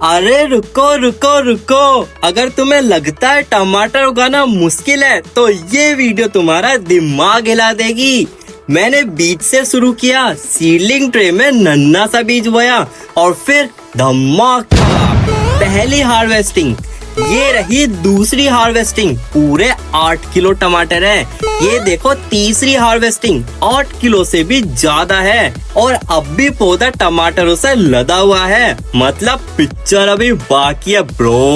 अरे रुको रुको रुको, अगर तुम्हें लगता है टमाटर उगाना मुश्किल है तो ये वीडियो तुम्हारा दिमाग हिला देगी। मैंने बीज से शुरू किया, सीडलिंग ट्रे में नन्हा सा बीज बोया और फिर धमाका पहली हार्वेस्टिंग। ये रही दूसरी हार्वेस्टिंग, पूरे 8 किलो टमाटर है। ये देखो तीसरी हार्वेस्टिंग, 8 किलो से भी ज्यादा है और अब भी पौधा टमाटरों से लदा हुआ है। मतलब पिक्चर अभी बाकी है ब्रो।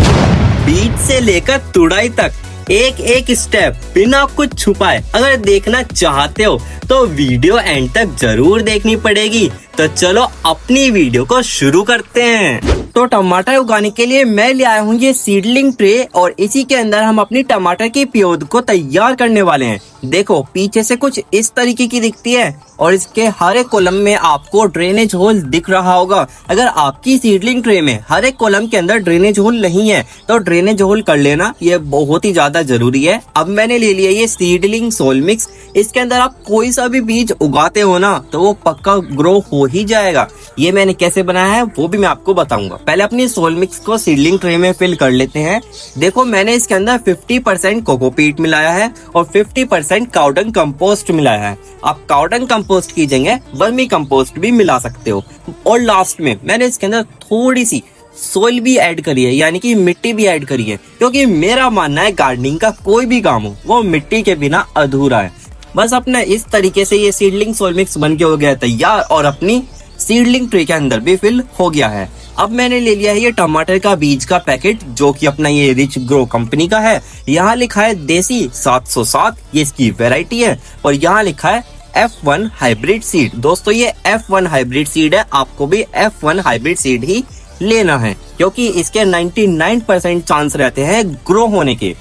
बीज से लेकर तुड़ाई तक एक एक स्टेप बिना कुछ छुपाए अगर देखना चाहते हो तो वीडियो एंड तक जरूर देखनी पड़ेगी। तो चलो अपनी वीडियो को शुरू करते हैं। तो टमाटर उगाने के लिए मैं ले आया हूँ ये सीडलिंग ट्रे और इसी के अंदर हम अपनी टमाटर की पौध को तैयार करने वाले हैं। देखो पीछे से कुछ इस तरीके की दिखती है और इसके हर एक कॉलम में आपको ड्रेनेज होल दिख रहा होगा। अगर आपकी सीडलिंग ट्रे में हर एक कॉलम के अंदर ड्रेनेज होल नहीं है तो ड्रेनेज होल कर लेना, ये बहुत ही ज्यादा जरूरी है। अब मैंने ले लिया ये सीडलिंग सोल मिक्स। इसके अंदर आप कोई सा भी बीज उगाते हो ना तो वो पक्का ग्रो हो ही जाएगा। ये मैंने कैसे बनाया है वो भी मैं आपको बताऊंगा। पहले अपनी सोल मिक्स को सीडलिंग ट्रे में फिल कर लेते हैं। देखो मैंने इसके अंदर 50% कोकोपीट मिलाया है और 50% काउडंग कंपोस्ट मिलाया है। आप काउडंग कंपोस्ट की जगह वर्मी कंपोस्ट भी मिला सकते हो। और लास्ट में मैंने इसके अंदर थोड़ी सी सोइल भी ऐड करी है, यानी कि मिट्टी भी ऐड करी है, क्योंकि मेरा मानना है गार्डनिंग का कोई भी काम हो वो मिट्टी के बिना अधूरा है। बस अपना इस तरीके से ये सीडलिंग सोल मिक्स बन के हो गया तैयार और अपनी सीडलिंग ट्रे के अंदर भी फिल हो गया है। अब मैंने ले लिया है ये टमाटर का बीज का पैकेट, जो कि अपना ये रिच ग्रो कंपनी का है। यहाँ लिखा है देसी 707, ये इसकी वैरायटी है। और यहाँ लिखा है F1 हाइब्रिड सीड। दोस्तों ये F1 हाइब्रिड सीड है, आपको भी F1 हाइब्रिड सीड ही लेना है क्योंकि इसके 99% चांस रहते हैं ग्रो होने के।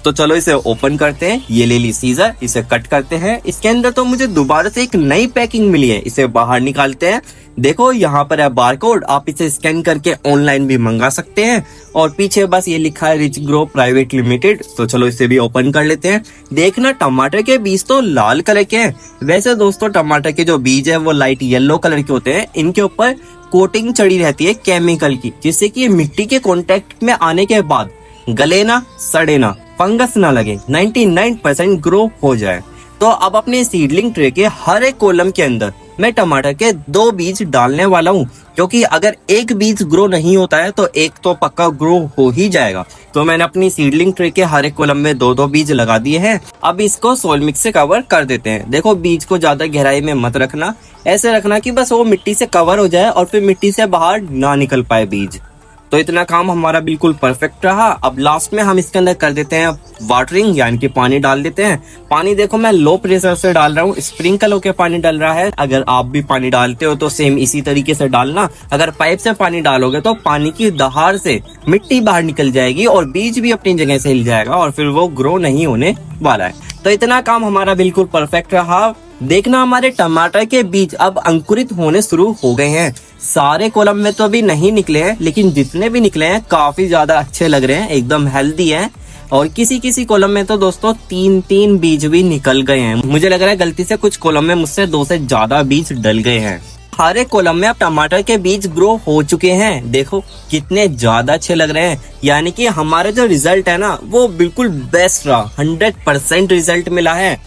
तो चलो इसे ओपन करते हैं। ये ले ली सीजर, इसे कट करते हैं। इसके अंदर तो मुझे दोबारा से एक नई पैकिंग मिली है, इसे बाहर निकालते हैं। देखो यहाँ पर है बारकोड, आप इसे स्कैन करके ऑनलाइन भी मंगा सकते हैं। और पीछे बस ये लिखा है रिच ग्रो प्राइवेट लिमिटेड। तो चलो इसे भी ओपन कर लेते हैं। देखना टमाटर के बीज तो लाल कलर के हैं। वैसे दोस्तों टमाटर के जो बीज है वो लाइट येलो कलर के होते हैं। इनके ऊपर कोटिंग चढ़ी रहती है केमिकल की, जिससे कि मिट्टी के कांटेक्ट में आने के बाद गले ना, सड़े ना, फंगस ना लगे, 99% ग्रो हो जाए। तो अब अपने सीडलिंग ट्रे के हर एक कॉलम के अंदर मैं टमाटर के 2 बीज डालने वाला हूँ, क्योंकि अगर एक बीज ग्रो नहीं होता है तो एक तो पक्का ग्रो हो ही जाएगा। तो मैंने अपनी सीडलिंग ट्रे के हर एक कॉलम में 2-2 बीज लगा दिए हैं। अब इसको सोल मिक्स से कवर कर देते हैं। देखो बीज को ज्यादा गहराई में मत रखना, ऐसे रखना कि बस वो मिट्टी से कवर हो जाए और फिर मिट्टी से बाहर ना निकल पाए बीज। तो इतना काम हमारा बिल्कुल परफेक्ट रहा। अब लास्ट में हम इसके अंदर कर देते हैं वाटरिंग, यानी कि पानी डाल देते हैं। पानी देखो मैं लो प्रेशर से डाल रहा हूँ, स्प्रिंकल होकर पानी डाल रहा है। अगर आप भी पानी डालते हो तो सेम इसी तरीके से डालना। अगर पाइप से पानी डालोगे तो पानी की दहाड़ से मिट्टी बाहर निकल जाएगी और बीज भी अपनी जगह से हिल जाएगा और फिर वो ग्रो नहीं होने वाला है। तो इतना काम हमारा बिल्कुल परफेक्ट रहा। देखना हमारे टमाटर के बीज अब अंकुरित होने शुरू हो गए हैं। सारे कॉलम में तो अभी नहीं निकले हैं, लेकिन जितने भी निकले हैं काफी ज्यादा अच्छे लग रहे हैं, एकदम हेल्दी हैं। और किसी किसी कॉलम में तो दोस्तों 3-3 बीज भी निकल गए हैं। मुझे लग रहा है गलती से कुछ कॉलम में मुझसे 2 से ज्यादा बीज डल गए हैं। हर एक कॉलम में अब टमाटर के बीज ग्रो हो चुके हैं। देखो कितने ज्यादा अच्छे लग रहे हैं, यानी कि हमारा जो रिजल्ट है ना वो बिल्कुल बेस्ट रहा, 100% रिजल्ट मिला है।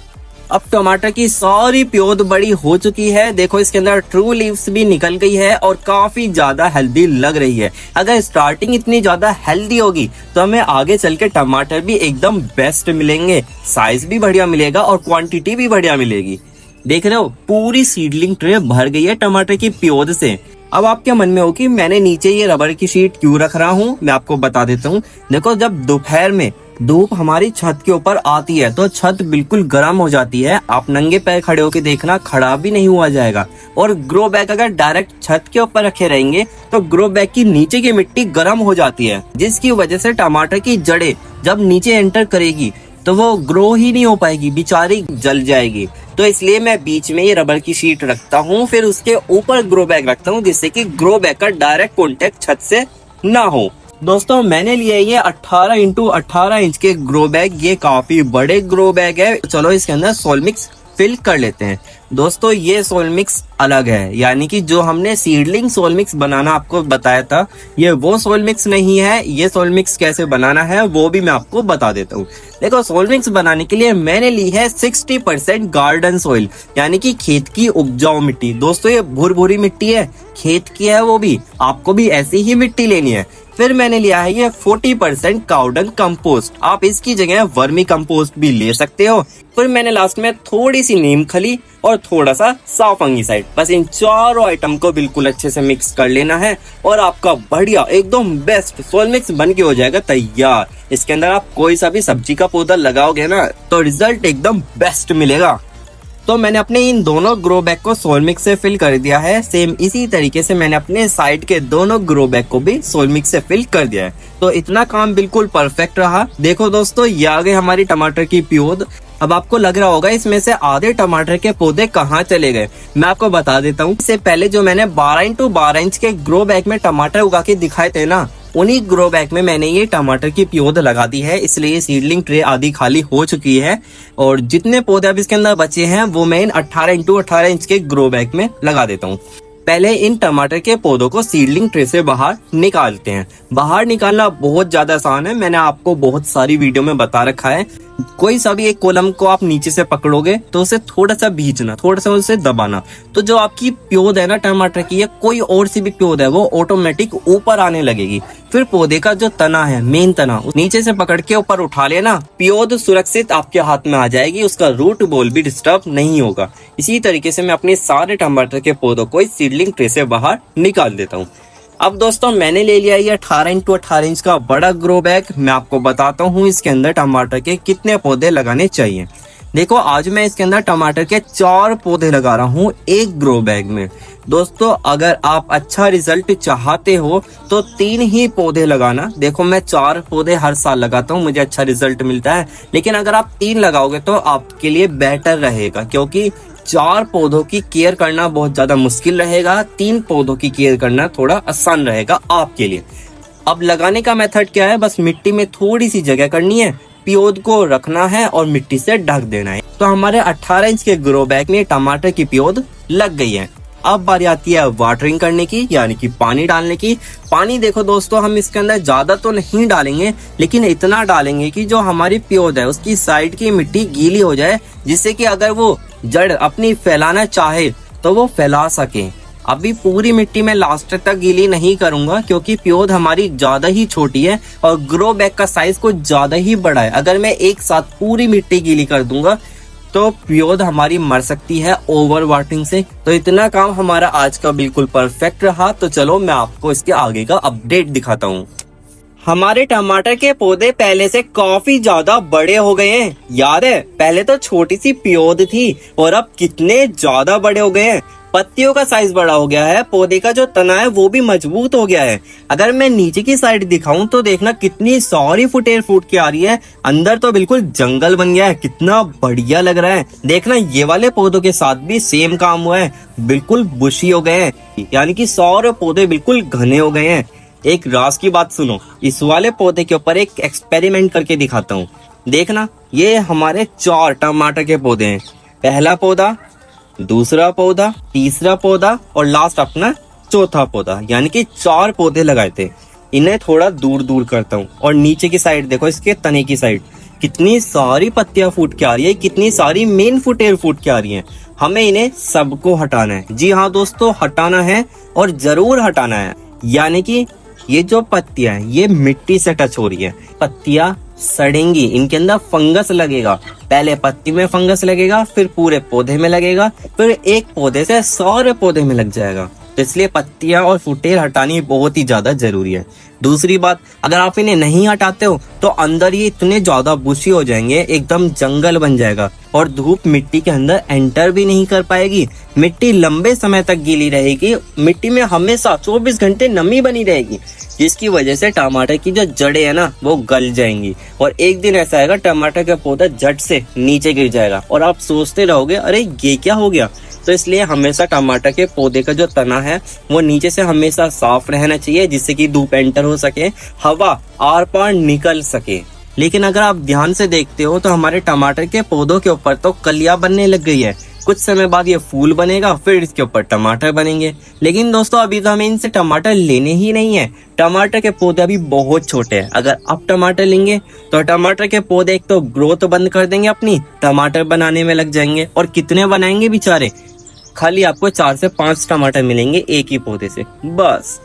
अब टमाटर की सारी प्योद बड़ी हो चुकी है। देखो इसके अंदर ट्रू लीव्स भी निकल गई है और काफी ज्यादा हेल्दी लग रही है। अगर स्टार्टिंग इतनी ज्यादा हेल्दी होगी तो हमें आगे चल के टमाटर भी एकदम बेस्ट मिलेंगे, साइज भी बढ़िया मिलेगा और क्वांटिटी भी बढ़िया मिलेगी। देख रहे हो पूरी सीडलिंग ट्रे भर गई है टमाटर की प्योद से। अब आपके मन में हो कि मैंने नीचे ये रबर की शीट क्यों रख रहा हूँ, मैं आपको बता देता हूँ। देखो जब दोपहर में धूप हमारी छत के ऊपर आती है तो छत बिल्कुल गर्म हो जाती है। आप नंगे पैर खड़े होके देखना, खड़ा भी नहीं हुआ जाएगा। और ग्रो बैग अगर डायरेक्ट छत के ऊपर रखे रहेंगे तो ग्रो बैग की नीचे की मिट्टी गर्म हो जाती है, जिसकी वजह से टमाटर की जड़ें जब नीचे एंटर करेगी तो वो ग्रो ही नहीं हो पाएगी, बेचारी जल जाएगी। तो इसलिए मैं बीच में ये रबर की शीट रखता हूँ, फिर उसके ऊपर ग्रो बैग रखता हूँ, जिससे कि ग्रो बैग का डायरेक्ट कॉन्टेक्ट छत से ना हो। दोस्तों मैंने लिए ये 18x18 इंच के ग्रो बैग। ये काफी बड़े ग्रो बैग है। चलो इसके अंदर सोल मिक्स फिल कर लेते हैं। दोस्तों ये सोल मिक्स अलग है। यानी कि जो हमने सीडलिंग सोल मिक्स बनाना आपको बताया था, ये वो सोल मिक्स नहीं है। ये सोल मिक्स कैसे बनाना है वो भी मैं आपको बता देता हूँ। देखो, सोल मिक्स बनाने के लिए मैंने ली है 60% गार्डन सोइल, यानी कि खेत की उपजाऊ मिट्टी। दोस्तों, ये भुरभुरी मिट्टी है, खेत की है वो भी, आपको भी ऐसी ही मिट्टी लेनी है। फिर मैंने लिया है ये 40% काउडंग कंपोस्ट, आप इसकी जगह वर्मी कंपोस्ट भी ले सकते हो। फिर मैंने लास्ट में थोड़ी सी नीम खली और थोड़ा सा साफ फंगीसाइड, बस इन चारों आइटम को बिल्कुल अच्छे से मिक्स कर लेना है और आपका बढ़िया एकदम बेस्ट सोल मिक्स बन के हो जाएगा तैयार। इसके अंदर आप कोई सा भी सब्जी का पौधा लगाओगे ना तो रिजल्ट एकदम बेस्ट मिलेगा। तो मैंने अपने इन दोनों ग्रो बैग को सोल मिक्स से फिल कर दिया है। सेम इसी तरीके से मैंने अपने साइड के दोनों ग्रो बैग को भी सोल मिक्स से फिल कर दिया है। तो इतना काम बिल्कुल परफेक्ट रहा। देखो दोस्तों, ये आ गई हमारी टमाटर की प्योद। अब आपको लग रहा होगा इसमें से आधे टमाटर के पौधे कहाँ चले गए। मैं आपको बता देता हूँ। इससे पहले जो मैंने 12x12 इंच के ग्रो बैग में टमाटर उगा के दिखाए थे ना, उन्हीं ग्रो बैग में मैंने ये टमाटर की प्योद लगा दी है। इसलिए सीडलिंग ट्रे आधी खाली हो चुकी है और जितने पौधे अब इसके अंदर बचे हैं वो मैं इन 18x18 इंच के ग्रो बैग में लगा देता हूँ। पहले इन टमाटर के पौधों को सीडलिंग ट्रे से बाहर निकालते हैं। बाहर निकालना बहुत ज्यादा आसान है, मैंने आपको बहुत सारी वीडियो में बता रखा है। कोई सा भी एक कॉलम को आप नीचे से पकड़ोगे तो उसे थोड़ा सा भींचना, थोड़ा सा उसे दबाना, तो जो आपकी प्योद है ना टमाटर की या कोई और सी भी प्योद है वो ऑटोमेटिक ऊपर आने लगेगी। फिर पौधे का जो तना है, मेन तना, नीचे से पकड़ के ऊपर उठा लेना, प्योद सुरक्षित आपके हाथ में आ जाएगी, उसका रूट बॉल भी डिस्टर्ब नहीं होगा। इसी तरीके से मैं अपने सारे टमाटर के पौधों को इस सीडलिंग ट्रे से बाहर निकाल देता हूँ। अब दोस्तों, मैंने ले लिया ये 18x18 इंच का बड़ा ग्रो बैग। मैं आपको बताता हूँ इसके अंदर टमाटर के कितने पौधे लगाने चाहिए। देखो, आज मैं इसके अंदर टमाटर के 4 पौधे लगा रहा हूँ एक ग्रो बैग में। दोस्तों, अगर आप अच्छा रिजल्ट चाहते हो तो 3 ही पौधे लगाना। देखो, मैं 4 पौधे हर साल लगाता हूँ, मुझे अच्छा रिजल्ट मिलता है, लेकिन अगर आप 3 लगाओगे तो आपके लिए बेटर रहेगा, क्योंकि 4 पौधों की केयर करना बहुत ज्यादा मुश्किल रहेगा, 3 पौधों की केयर करना थोड़ा आसान रहेगा आपके लिए। अब लगाने का मेथड क्या है, बस मिट्टी में थोड़ी सी जगह करनी है, प्योद को रखना है और मिट्टी से ढक देना है। तो हमारे 18 इंच के ग्रो बैग में टमाटर की प्योद लग गई है। अब बारी आती है वाटरिंग करने की, यानी कि पानी डालने की। पानी देखो दोस्तों, हम इसके अंदर ज्यादा तो नहीं डालेंगे, लेकिन इतना डालेंगे कि जो हमारी प्योद है उसकी साइड की मिट्टी गीली हो जाए, जिससे कि अगर वो जड़ अपनी फैलाना चाहे तो वो फैला सके। अभी पूरी मिट्टी में लास्ट तक गीली नहीं करूंगा, क्योंकि प्योद हमारी ज्यादा ही छोटी है और ग्रो बैग का साइज कुछ ज्यादा ही बड़ा है। अगर मैं एक साथ पूरी मिट्टी गीली कर दूंगा तो प्योद हमारी मर सकती है ओवर वाटरिंग से। तो इतना काम हमारा आज का बिल्कुल परफेक्ट रहा। तो चलो मैं आपको इसके आगे का अपडेट दिखाता हूँ। हमारे टमाटर के पौधे पहले से काफी ज्यादा बड़े हो गए हैं। याद है, पहले तो छोटी सी प्योद थी और अब कितने ज्यादा बड़े हो गए हैं। पत्तियों का साइज बड़ा हो गया है, पौधे का जो तना है वो भी मजबूत हो गया है। अगर मैं नीचे की साइड दिखाऊं तो देखना कितनी सारी फुटेर फूट के आ रही है। अंदर तो बिल्कुल जंगल बन गया है, कितना बढ़िया लग रहा है। देखना, ये वाले पौधों के साथ भी सेम काम हुआ है, बिल्कुल बुशी हो गए हैं, यानी कि सारे पौधे बिल्कुल घने हो गए हैं। एक राज की बात सुनो, इस वाले पौधे के ऊपर एक एक्सपेरिमेंट करके दिखाता हूँ। देखना, ये हमारे 4 टमाटर के पौधे हैं। पहला पौधा, दूसरा पौधा, तीसरा पौधा और लास्ट अपना चौथा पौधा, यानी कि 4 पौधे लगाए थे। इन्हें थोड़ा दूर दूर करता हूँ और नीचे की साइड देखो, इसके तने की साइड कितनी सारी पत्तियां फूट के आ रही है, कितनी सारी मेन फुटेर फूट के आ रही है। हमें इन्हें सबको हटाना है। जी हाँ दोस्तों, हटाना है और जरूर हटाना है। यानी कि ये जो पत्तियां हैं ये मिट्टी से टच हो रही है, पत्तियां सड़ेंगी, इनके अंदर फंगस लगेगा। पहले पत्ती में फंगस लगेगा, फिर पूरे पौधे में लगेगा, फिर एक पौधे से सारे पौधे में लग जाएगा। तो इसलिए पत्तियां और फुटेर हटानी बहुत ही ज्यादा जरूरी है। दूसरी बात, अगर आप इन्हें नहीं हटाते हो तो अंदर ये इतने ज्यादा बुशी हो जाएंगे, एकदम जंगल बन जाएगा और धूप मिट्टी के अंदर एंटर भी नहीं कर पाएगी। मिट्टी लंबे समय तक गीली रहेगी, मिट्टी में हमेशा 24 घंटे नमी बनी रहेगी, जिसकी वजह से टमाटर की जो जड़ें है ना वो गल जाएंगी और एक दिन ऐसा आएगा टमाटर का पौधा झट से नीचे गिर जाएगा और आप सोचते रहोगे अरे ये क्या हो गया। तो इसलिए हमेशा टमाटर के पौधे का जो तना है वो नीचे से हमेशा साफ रहना चाहिए, जिससे कि धूप एंटर हो सके, हवा आर पार निकल सके। लेकिन अगर आप ध्यान से देखते हो तो हमारे टमाटर के पौधों के ऊपर तो कलियां बनने लग गई है। कुछ समय बाद ये फूल बनेगा, फिर इसके ऊपर टमाटर बनेंगे। लेकिन दोस्तों अभी तो हमें इनसे टमाटर लेने ही नहीं है, टमाटर के पौधे अभी बहुत छोटे हैं। अगर अब टमाटर लेंगे तो टमाटर के पौधे एक तो ग्रोथ बंद कर देंगे अपनी, टमाटर बनाने में लग जाएंगे। और कितने बनाएंगे बेचारे, खाली आपको 4 से 5 टमाटर मिलेंगे एक ही पौधे से। बस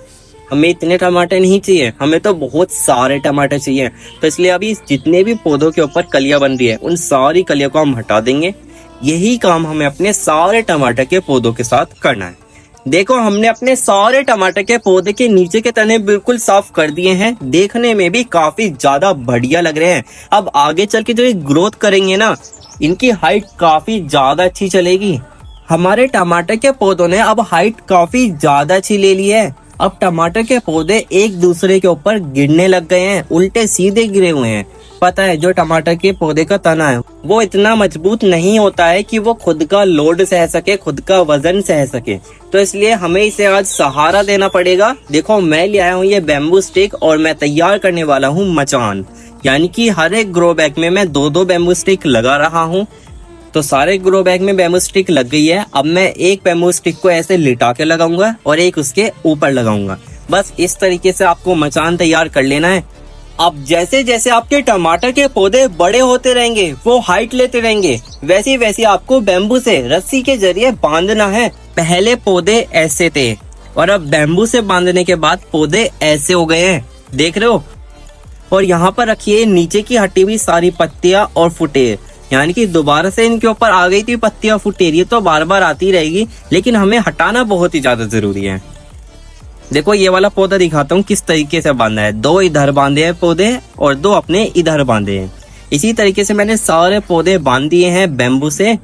हमें इतने टमाटर नहीं चाहिए, हमें तो बहुत सारे टमाटर चाहिए। तो इसलिए अभी जितने भी पौधों के ऊपर कलियां बन रही है उन सारी कलियों को हम हटा देंगे। यही काम हमें अपने सारे टमाटर के पौधों के साथ करना है। देखो हमने अपने सारे टमाटर के पौधे के नीचे के तने बिल्कुल साफ कर दिए हैं, देखने में भी काफी ज्यादा बढ़िया लग रहे हैं। अब आगे चल के जो ये ग्रोथ करेंगे ना, इनकी हाइट काफी ज्यादा अच्छी चलेगी। हमारे टमाटर के पौधों ने अब हाइट काफी ज्यादा अच्छी ले ली है। अब टमाटर के पौधे एक दूसरे के ऊपर गिरने लग गए हैं, उल्टे सीधे गिरे हुए हैं। पता है जो टमाटर के पौधे का तना है वो इतना मजबूत नहीं होता है कि वो खुद का लोड सह सके, खुद का वजन सह सके। तो इसलिए हमें इसे आज सहारा देना पड़ेगा। देखो मैं ले आया हूँ ये बैम्बू स्टिक और मैं तैयार करने वाला हूँ मचान, यानी कि हर एक ग्रो बैग में मैं 2-2 बैम्बू स्टिक लगा रहा हूँ। तो सारे ग्रो बैग में बैम्बू स्टिक लग गई है। अब मैं एक बैम्बू स्टिक को ऐसे लिटा के लगाऊंगा और एक उसके ऊपर लगाऊंगा। बस इस तरीके से आपको मचान तैयार कर लेना है। अब जैसे जैसे आपके टमाटर के पौधे बड़े होते रहेंगे, वो हाइट लेते रहेंगे, वैसे वैसे आपको बैम्बू से रस्सी के जरिए बांधना है। पहले पौधे ऐसे थे और अब बैम्बू से बांधने के बाद पौधे ऐसे हो गए हैं, देख रहे हो। और यहाँ पर रखिए नीचे की हटी हुई सारी पत्तियां और फुटेर, यानी कि दोबारा से इनके ऊपर आ गई थी पत्तियां फुटेर। ये तो बार बार आती रहेगी लेकिन हमें हटाना बहुत ही ज्यादा जरूरी है। देखो ये वाला पौधा दिखाता हूँ किस तरीके से बांधा है। 2 इधर बांधे हैं पौधे और 2 अपने इधर बांधे हैं। इसी तरीके से मैंने सारे पौधे बांध दिए हैं बैम्बू से।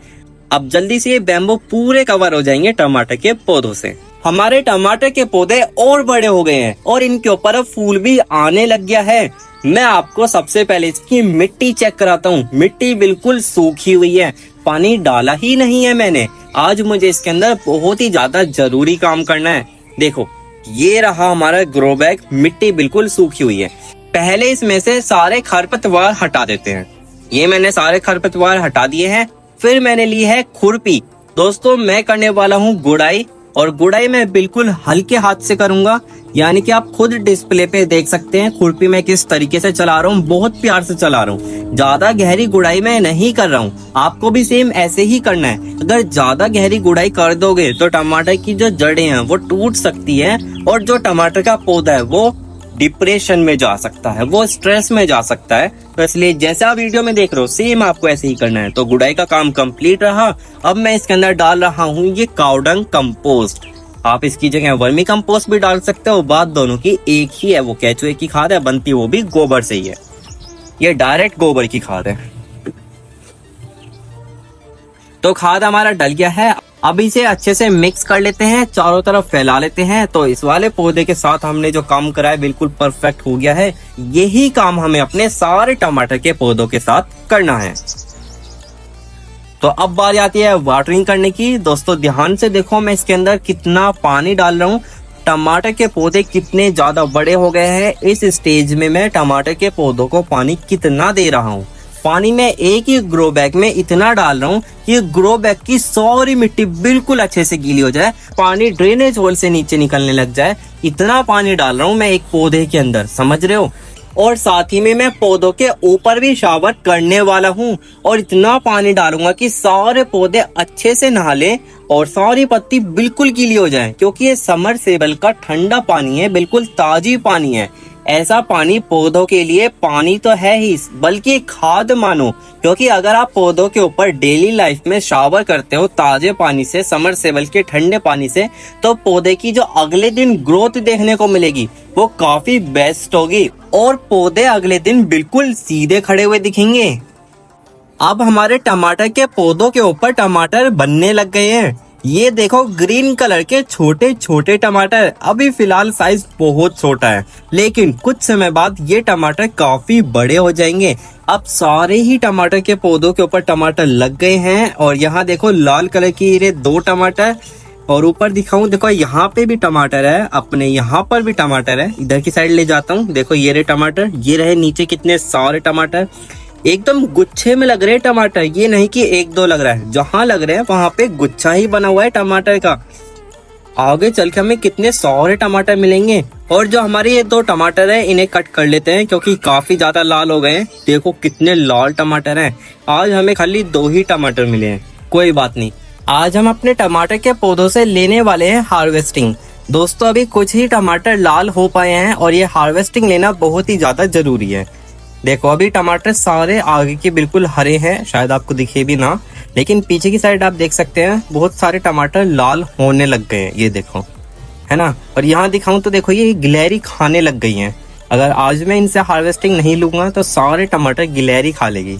अब जल्दी से ये बैम्बू पूरे कवर हो जाएंगे टमाटर के पौधों से। हमारे टमाटर के पौधे और बड़े हो गए हैं और इनके ऊपर अब फूल भी आने लग गया है। मैं आपको सबसे पहले इसकी मिट्टी चेक कराता हूँ। मिट्टी बिल्कुल सूखी हुई है, पानी डाला ही नहीं है मैंने। आज मुझे इसके अंदर बहुत ही ज्यादा जरूरी काम करना है। देखो ये रहा हमारा ग्रो बैग, मिट्टी बिल्कुल सूखी हुई है। पहले इसमें से सारे खरपतवार हटा देते हैं। ये मैंने सारे खरपतवार हटा दिए हैं। फिर मैंने ली है खुरपी। दोस्तों मैं करने वाला हूँ गुड़ाई, और गुड़ाई मैं बिल्कुल हल्के हाथ से करूंगा, यानी कि आप खुद डिस्प्ले पे देख सकते हैं खुरपी मैं किस तरीके से चला रहा हूँ। बहुत प्यार से चला रहा हूँ, ज्यादा गहरी गुड़ाई मैं नहीं कर रहा हूँ। आपको भी सेम ऐसे ही करना है। अगर ज्यादा गहरी गुड़ाई कर दोगे तो टमाटर की जो जड़ें हैं वो टूट सकती है और जो टमाटर का पौधा है वो डिप्रेशन में जा सकता है, वो स्ट्रेस में जा सकता है। तो इसलिए जैसा आप वीडियो में देख रहे हो सेम आपको ऐसे ही करना है। तो गुड़ाई का काम कंप्लीट रहा। अब मैं इसके अंदर डाल रहा हूँ ये काउडंग कंपोस्ट। आप इसकी जगह वर्मी कंपोस्ट भी डाल सकते हो, बात दोनों की एक ही है। वो केचुए की खाद है, बनती वो भी गोबर से ही है। ये डायरेक्ट गोबर की खाद है। तो खाद हमारा डल गया है। अब इसे अच्छे से मिक्स कर लेते हैं, चारों तरफ फैला लेते हैं। तो इस वाले पौधे के साथ हमने जो काम करा है बिल्कुल परफेक्ट हो गया है। यही काम हमें अपने सारे टमाटर के पौधों के साथ करना है। तो अब बारी आती है वाटरिंग करने की। दोस्तों ध्यान से देखो मैं इसके अंदर कितना पानी डाल रहा हूँ। टमाटर के पौधे कितने ज्यादा बड़े हो गए हैं। इस स्टेज में मैं टमाटर के पौधों को पानी कितना दे रहा हूँ। पानी में एक ही ग्रो बैग में इतना डाल रहा हूँ कि ग्रो बैग की सारी मिट्टी बिल्कुल अच्छे से गीली हो जाए, पानी ड्रेनेज होल से नीचे निकलने लग जाए। इतना पानी डाल रहा हूँ मैं एक पौधे के अंदर, समझ रहे हो। और साथ ही में मैं पौधों के ऊपर भी शावर करने वाला हूँ और इतना पानी डालूंगा कि सारे पौधे अच्छे से नहा लें और सारी पत्ती बिल्कुल गीली हो जाए, क्योंकि ये समरसेबल का ठंडा पानी है, बिल्कुल ताजी पानी है। ऐसा पानी पौधों के लिए पानी तो है ही, बल्कि खाद मानो, क्योंकि अगर आप पौधों के ऊपर डेली लाइफ में शावर करते हो ताजे पानी से, समरसेबल के ठंडे पानी से, तो पौधे की जो अगले दिन ग्रोथ देखने को मिलेगी वो काफी बेस्ट होगी और पौधे अगले दिन बिल्कुल सीधे खड़े हुए दिखेंगे। अब हमारे टमाटर के पौधों के ऊपर टमाटर बनने लग गए हैं। ये देखो ग्रीन कलर के छोटे छोटे टमाटर। अभी फिलहाल साइज बहुत छोटा है, लेकिन कुछ समय बाद ये टमाटर काफी बड़े हो जाएंगे। अब सारे ही टमाटर के पौधों के ऊपर टमाटर लग गए हैं। और यहाँ देखो लाल कलर की ये 2 टमाटर, और ऊपर दिखाऊं देखो यहाँ पे भी टमाटर है, अपने यहाँ पर भी टमाटर है। इधर की साइड ले जाता हूँ, देखो ये रहे टमाटर, ये रहे नीचे कितने सारे टमाटर। एकदम गुच्छे में लग रहे हैं टमाटर, ये नहीं कि एक दो लग रहा है, जहाँ लग रहे हैं वहां पे गुच्छा ही बना हुआ है टमाटर का। आगे चल के हमें कितने सारे टमाटर मिलेंगे। और जो हमारे ये दो टमाटर है इन्हें कट कर लेते हैं क्योंकि काफी ज्यादा लाल हो गए हैं। देखो कितने लाल टमाटर हैं। आज हमें खाली 2 ही टमाटर मिले हैं, कोई बात नहीं। आज हम अपने टमाटर के पौधों से लेने वाले हैं हार्वेस्टिंग। दोस्तों अभी कुछ ही टमाटर लाल हो पाए हैं और ये हार्वेस्टिंग लेना बहुत ही ज्यादा जरूरी है। देखो अभी टमाटर सारे आगे के बिल्कुल हरे हैं, शायद आपको दिखे भी ना, लेकिन पीछे की साइड आप देख सकते हैं बहुत सारे टमाटर लाल होने लग गए हैं, ये देखो, है ना। और यहाँ दिखाऊं तो देखो ये गिलहरी खाने लग गई हैं। अगर आज मैं इनसे हार्वेस्टिंग नहीं लूंगा तो सारे टमाटर गिलहरी खा लेगी।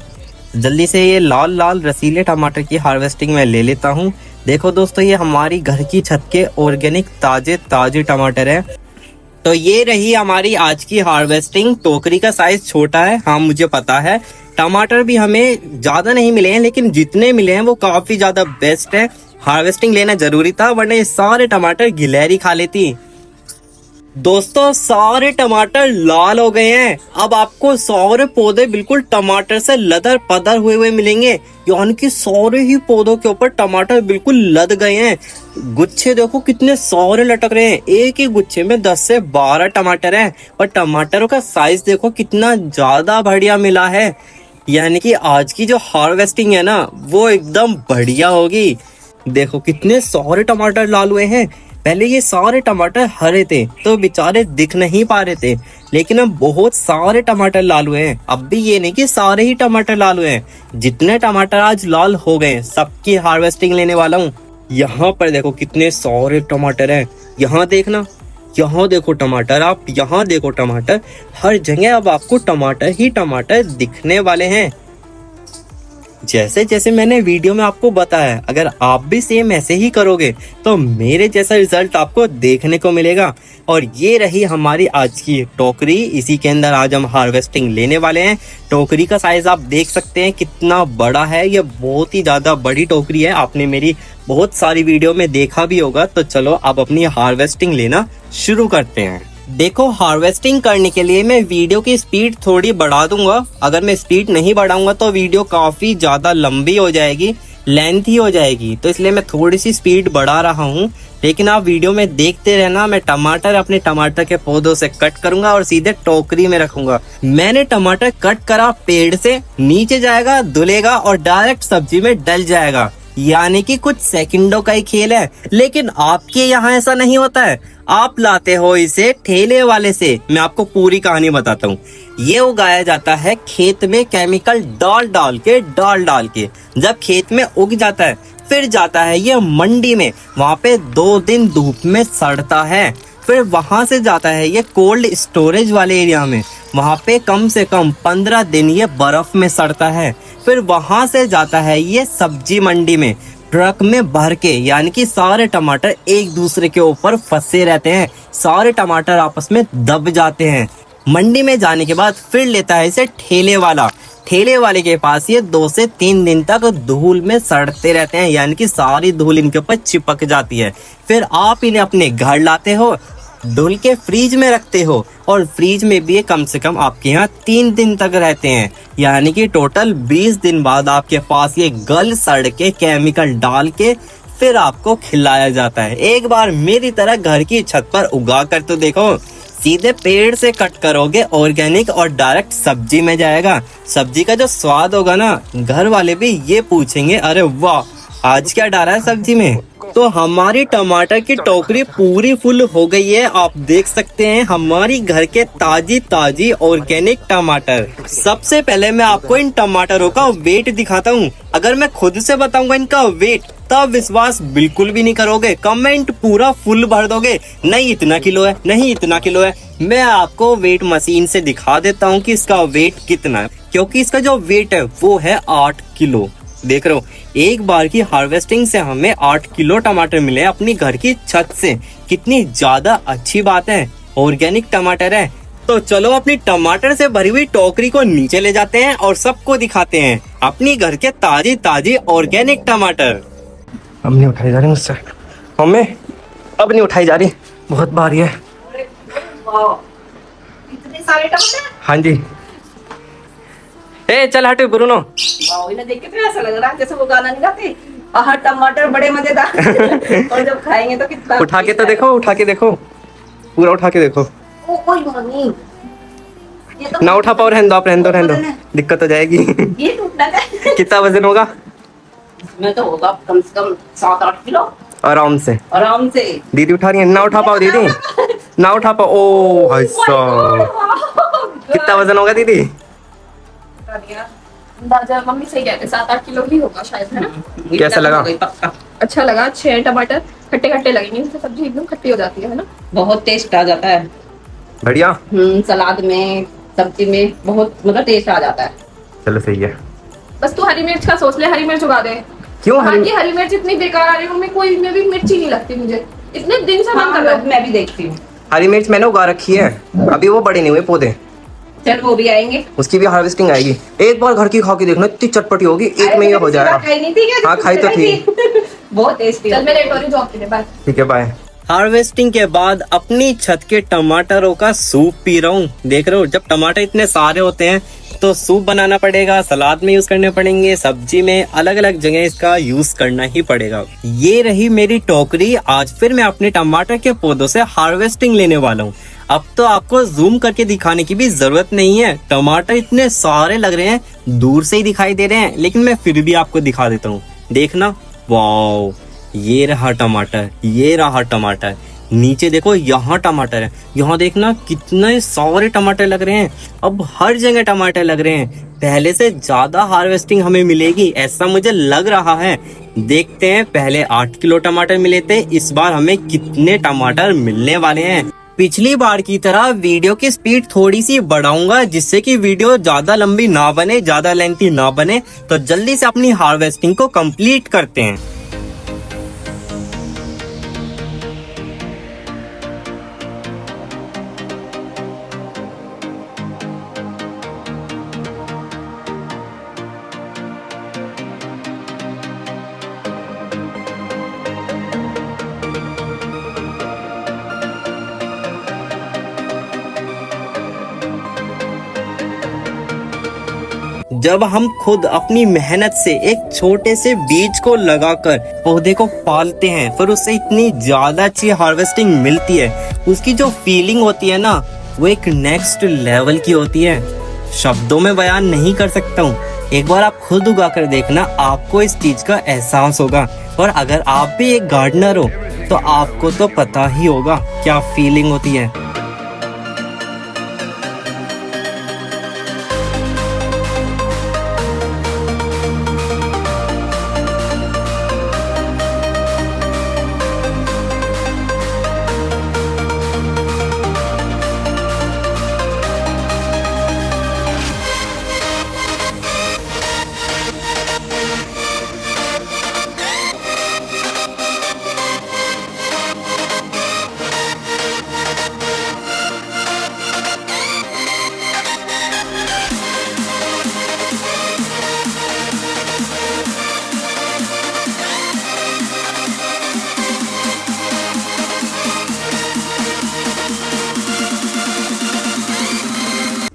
जल्दी से ये लाल लाल रसीले टमाटर की हार्वेस्टिंग मैं ले लेता हूँ। देखो दोस्तों ये हमारी घर की छत के ऑर्गेनिक ताजे ताजे टमाटर है। तो ये रही हमारी आज की हार्वेस्टिंग। टोकरी का साइज छोटा है, हाँ मुझे पता है। टमाटर भी हमें ज्यादा नहीं मिले हैं, लेकिन जितने मिले हैं वो काफी ज्यादा बेस्ट है। हार्वेस्टिंग लेना जरूरी था, वरना ये सारे टमाटर गिलहरी खा लेती। दोस्तों सारे टमाटर लाल हो गए हैं। अब आपको सारे पौधे बिल्कुल टमाटर से लदर पदर हुए हुए मिलेंगे, यानी कि सारे ही पौधों के ऊपर टमाटर बिल्कुल लद गए हैं। गुच्छे देखो कितने सारे लटक रहे हैं, एक ही गुच्छे में 10 से 12 टमाटर हैं। और टमाटरों का साइज देखो कितना ज्यादा बढ़िया मिला है। यानी कि आज की जो हार्वेस्टिंग है ना वो एकदम बढ़िया होगी। देखो कितने सारे टमाटर लाल हुए हैं। पहले ये सारे टमाटर हरे थे तो बेचारे दिख नहीं पा रहे थे, लेकिन अब बहुत सारे टमाटर लाल हुए हैं। अब भी ये नहीं कि सारे ही टमाटर लाल हुए हैं, जितने टमाटर आज लाल हो गए सबकी हार्वेस्टिंग लेने वाला हूँ। यहाँ पर देखो कितने सारे टमाटर हैं। यहाँ देखना, यहाँ देखो टमाटर, आप यहाँ देखो टमाटर, हर जगह अब आपको टमाटर ही टमाटर दिखने वाले हैं। जैसे जैसे मैंने वीडियो में आपको बताया, अगर आप भी सेम ऐसे ही करोगे तो मेरे जैसा रिजल्ट आपको देखने को मिलेगा। और ये रही हमारी आज की टोकरी, इसी के अंदर आज हम हार्वेस्टिंग लेने वाले हैं। टोकरी का साइज आप देख सकते हैं कितना बड़ा है, ये बहुत ही ज्यादा बड़ी टोकरी है। आपने मेरी बहुत सारी वीडियो में देखा भी होगा। तो चलो अब अपनी हार्वेस्टिंग लेना शुरू करते हैं। देखो हार्वेस्टिंग करने के लिए मैं वीडियो की स्पीड थोड़ी बढ़ा दूंगा। अगर मैं स्पीड नहीं बढ़ाऊंगा तो वीडियो काफी ज्यादा लंबी हो जाएगी, लेंथी हो जाएगी, तो इसलिए मैं थोड़ी सी स्पीड बढ़ा रहा हूँ। लेकिन आप वीडियो में देखते रहना। मैं टमाटर अपने टमाटर के पौधों से कट करूंगा और सीधे टोकरी में रखूंगा। मैंने टमाटर कट करा पेड़ से, नीचे जाएगा, धुलेगा और डायरेक्ट सब्जी में डल जाएगा, यानी कि कुछ सेकंडों का ही खेल है। लेकिन आपके यहाँ ऐसा नहीं होता है, आप लाते हो इसे ठेले वाले से। मैं आपको पूरी कहानी बताता हूँ। ये उगाया जाता है खेत में केमिकल डाल डाल के। जब खेत में उग जाता है फिर जाता है ये मंडी में, वहाँ पे 2 दिन धूप में सड़ता है। फिर वहां से जाता है ये कोल्ड स्टोरेज वाले एरिया में, वहाँ पे कम से कम 15 दिन ये बर्फ में सड़ता है। फिर वहां से जाता है ये सब्जी मंडी में, ट्रक में भर के, यानी कि सारे टमाटर एक दूसरे के ऊपर फंसे रहते हैं, सारे टमाटर आपस में दब जाते हैं। मंडी में जाने के बाद फिर लेता है इसे ठेले वाला। ठेले वाले के पास ये 2 से 3 दिन तक धूल में सड़ते रहते हैं, यानी कि सारी धूल इनके ऊपर चिपक जाती है। फिर आप इन्हें अपने घर लाते हो, धुल के फ्रीज में रखते हो, और फ्रीज में भी कम से कम आपके यहाँ 3 दिन तक रहते हैं, यानी कि टोटल 20 दिन बाद आपके पास ये गल सड़ के केमिकल डाल के फिर आपको खिलाया जाता है। एक बार मेरी तरह घर की छत पर उगा कर तो देखो। सीधे पेड़ से कट करोगे ऑर्गेनिक और डायरेक्ट सब्जी में जाएगा। सब्जी का जो स्वाद होगा ना, घर वाले भी ये पूछेंगे, अरे वाह आज क्या डाला है सब्जी में। तो हमारी टमाटर की टोकरी पूरी फुल हो गई है। आप देख सकते हैं हमारी घर के ताजी ताजी ऑर्गेनिक टमाटर। सबसे पहले मैं आपको इन टमाटरों का वेट दिखाता हूँ। अगर मैं खुद से बताऊंगा इनका वेट तब विश्वास बिल्कुल भी नहीं करोगे, कमेंट पूरा फुल भर दोगे, नहीं इतना किलो है, नहीं इतना किलो है। मैं आपको वेट मशीन से दिखा देता हूँ कि इसका वेट कितना है, क्योंकि इसका जो वेट है वो है 8 किलो। देख रहे हो, एक बार की हार्वेस्टिंग से हमें 8 किलो टमाटर मिले अपनी घर की छत से। कितनी ज्यादा अच्छी बात है, ऑर्गेनिक टमाटर है। तो चलो अपनी टमाटर से भरी हुई टोकरी को नीचे ले जाते हैं और सबको दिखाते हैं अपनी घर के ताजी ताजी ऑर्गेनिक टमाटर। अब नहीं उठाई जा रही मुझसे, मम्मी अब नहीं उठाई जा रही, बहुत भारी है। इतने सारे टमाटर? हाँ जी, ए चल हट ब्रूनो। वाह, इन्हें देख के तो ऐसा लग रहा है जैसे वो गाना नहीं गाते, आहा टमाटर बड़े मजेदार। और जब खाएंगे तो कितना उठा के तो देखो, उठा के देखो, पूरा उठा के देखो। ओ कोई मम्मी, ये तो ना उठा पाओ, रहने दो आप, रहने दो, दिक्कत हो जाएगी। ये टूटना है। कितना वजन होगा? इसमें तो होगा कम से कम 7-8 किलो आराम से। आराम से। दीदी उठा रही है, ना उठा पाओ दीदी, ना उठा पाओ। ओ भाई साहब, कितना वजन होगा दीदी? अंदाजा मम्मी सही कहते 7-8 किलो ही होगा शायद, है ना। कैसा लगा? पक्का अच्छा लगा। अच्छे टमाटर खट्टे खट्टे लगेंगे, इससे सब्जी एकदम खट्टी हो जाती है ना। बहुत टेस्ट आ जाता है। बढ़िया। सलाद में, सब्जी में बहुत मतलब टेस्ट आ जाता है। चलो सही है। बस तू हरी मिर्च का सोच ले, हरी मिर्च उगा दे। क्यों हरी मिर्च इतनी बेकार आ रही है मम्मी, कोई में भी मिर्ची नहीं लगती मुझे, इतने दिन से मन कर रहा है। मैं भी देखती हूँ। हरी मिर्च मैंने उगा रखी है, अभी वो बड़े नहीं हुए पौधे, चल वो भी आएंगे, उसकी भी हार्वेस्टिंग आएगी। एक बार घर की खा के देखना, इतनी चटपटी होगी, एक में ये हो जाएगा। खाई नहीं थी क्या? हाँ खाई तो थी। बहुत टेस्टी। चल मैं लेट हो रही जॉब के लिए, बाय। ठीक है बाय। हार्वेस्टिंग के बाद अपनी छत के टमाटरों का सूप पी रहा हूँ। देख रहे हो, जब टमाटर इतने सारे होते हैं तो सूप बनाना पड़ेगा, सलाद में यूज करने पड़ेंगे, सब्जी में, अलग अलग जगह इसका यूज करना ही पड़ेगा। ये रही मेरी टोकरी। आज फिर मैं अपने टमाटर के पौधों से हार्वेस्टिंग लेने वाला हूँ। अब तो आपको जूम करके दिखाने की भी जरूरत नहीं है, टमाटर इतने सारे लग रहे हैं, दूर से ही दिखाई दे रहे हैं, लेकिन मैं फिर भी आपको दिखा देता हूँ। देखना, वाओ, ये रहा टमाटर, ये रहा टमाटर। नीचे देखो, यहाँ टमाटर है, यहाँ देखना कितने सारे टमाटर लग रहे हैं। अब हर जगह टमाटर लग रहे हैं। पहले से ज्यादा हार्वेस्टिंग हमें मिलेगी ऐसा मुझे लग रहा है। देखते हैं, पहले 8 किलो टमाटर मिले थे, इस बार हमें कितने टमाटर मिलने वाले हैं। पिछली बार की तरह वीडियो की स्पीड थोड़ी सी बढ़ाऊंगा, जिससे कि वीडियो ज्यादा लंबी ना बने, ज्यादा लेंथी ना बने। तो जल्दी से अपनी हार्वेस्टिंग को कंप्लीट करते हैं। जब हम खुद अपनी मेहनत से एक छोटे से बीज को लगाकर पौधे को पालते हैं, फिर उससे इतनी ज्यादा अच्छी हार्वेस्टिंग मिलती है, उसकी जो फीलिंग होती है ना, वो एक नेक्स्ट लेवल की होती है। शब्दों में बयान नहीं कर सकता हूँ। एक बार आप खुद उगा कर देखना, आपको इस चीज का एहसास होगा। और अगर आप भी एक गार्डनर हो तो आपको तो पता ही होगा क्या फीलिंग होती है।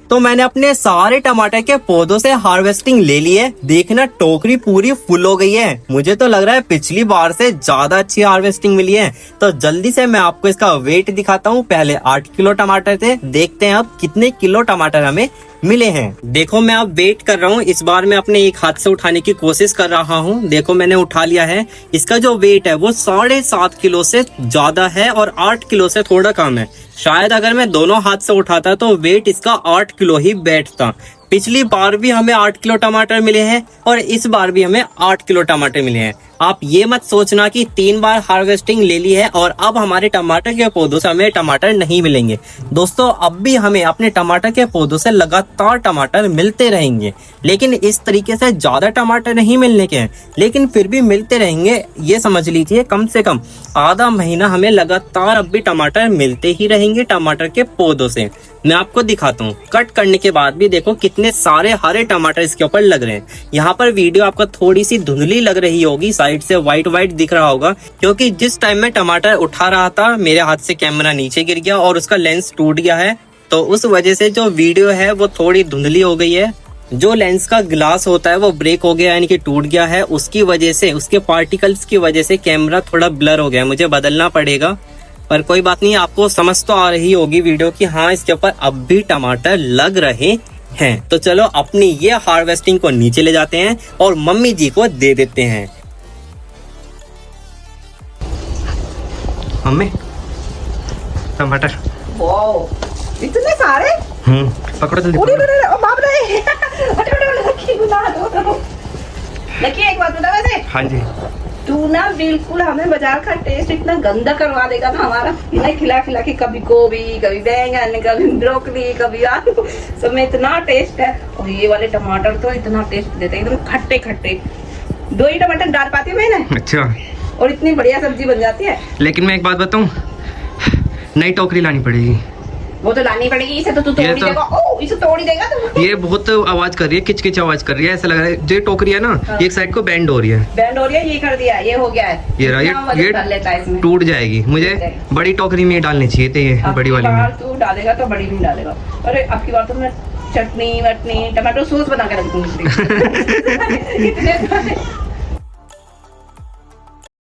तो मैंने अपने सारे टमाटर के पौधों से हार्वेस्टिंग ले ली है। देखना, टोकरी पूरी फुल हो गई है। मुझे तो लग रहा है पिछली बार से ज्यादा अच्छी हार्वेस्टिंग मिली है। तो जल्दी से मैं आपको इसका वेट दिखाता हूँ। पहले 8 किलो टमाटर थे, देखते हैं अब कितने किलो टमाटर हमें मिले हैं। देखो, मैं अब वेट कर रहा हूँ। इस बार मैं अपने एक हाथ से उठाने की कोशिश कर रहा हूँ। देखो, मैंने उठा लिया है। इसका जो वेट है वो 7.5 किलो से ज्यादा है और 8 किलो से थोड़ा कम है। शायद अगर मैं दोनों हाथ से उठाता तो वेट इसका 8 किलो ही बैठता। पिछली बार भी हमें 8 किलो टमाटर मिले हैं और इस बार भी हमें 8 किलो टमाटर मिले हैं। आप ये मत सोचना कि 3 बार हार्वेस्टिंग ले ली है और अब हमारे टमाटर के पौधों से हमें टमाटर नहीं मिलेंगे। दोस्तों, अब भी हमें अपने टमाटर के पौधों से लगातार टमाटर मिलते रहेंगे, लेकिन इस तरीके से ज्यादा टमाटर नहीं मिलने के हैं, लेकिन फिर भी मिलते रहेंगे। ये समझ लीजिए, कम से कम आधा महीना हमें लगातार अब भी टमाटर मिलते ही रहेंगे टमाटर के पौधों से। मैं आपको दिखाता हूँ। कट करने के बाद भी देखो कितने सारे हरे टमाटर इसके ऊपर लग रहे हैं। यहाँ पर वीडियो आपको थोड़ी सी धुंधली लग रही होगी, साइड से व्हाइट व्हाइट दिख रहा होगा, क्योंकि जिस टाइम मैं टमाटर उठा रहा था मेरे हाथ से कैमरा नीचे गिर गया और उसका लेंस टूट गया है। तो उस वजह से जो वीडियो है वो थोड़ी धुंधली हो गई है। जो लेंस का ग्लास होता है वो ब्रेक हो गया यानी कि टूट गया है, उसकी वजह से, उसके पार्टिकल्स की वजह से कैमरा थोड़ा ब्लर हो गया है, मुझे बदलना पड़ेगा। पर कोई बात नहीं, आपको समझ तो आ रही होगी वीडियो की हाँ इसके ऊपर अब भी टमाटर लग रहे हैं। तो चलो अपनी ये हार्वेस्टिंग को नीचे ले जाते हैं और मम्मी जी को दे देते हैं। मम्मी टमाटर। वाओ, इतने सारे। पकड़ो जल्दी। ओ बाप रे। लकी बुला दो। लकी एक बात बता वैसे। हाँ जी। तू ना बिल्कुल हमें बाजार का टेस्ट इतना गंदा करवा देगा ना हमारा, इन्हें खिला खिला के, कभी गोभी, कभी बैंगन, कभी ब्रोकली, कभी आलू, सब में इतना टेस्ट है। और ये वाले टमाटर तो इतना टेस्ट देते हैं, एकदम खट्टे खट्टे। 2 ही टमाटर डाल पाती हूँ मैंने। अच्छा। और इतनी बढ़िया सब्जी बन जाती है। लेकिन मैं एक बात बताऊं, नई टोकरी लानी पड़ेगी। वो तो लानी पड़ेगी, इसे तो तू तोड़ ही देगा। ओ, इसे तोड़ ही देगा तू। ये बहुत आवाज कर रही है, किच किच आवाज कर रही है, ऐसा लग रहा है जो टोकरी है ना एक साइड को बैंड हो रही है। बैंड हो रही है, ये कर दिया, ये हो गया है। ये रहा, ये डाल लेता है इसमें, टूट जाएगी। मुझे बड़ी टोकरी में डालनी चाहिए थे, ये बड़ी वाली में। तू डालेगा तो बड़ी में डालेगा। अरे आपकी बात तो मैं चटनी वटनी टमाटो सॉस बना के रख दूंगी। इतने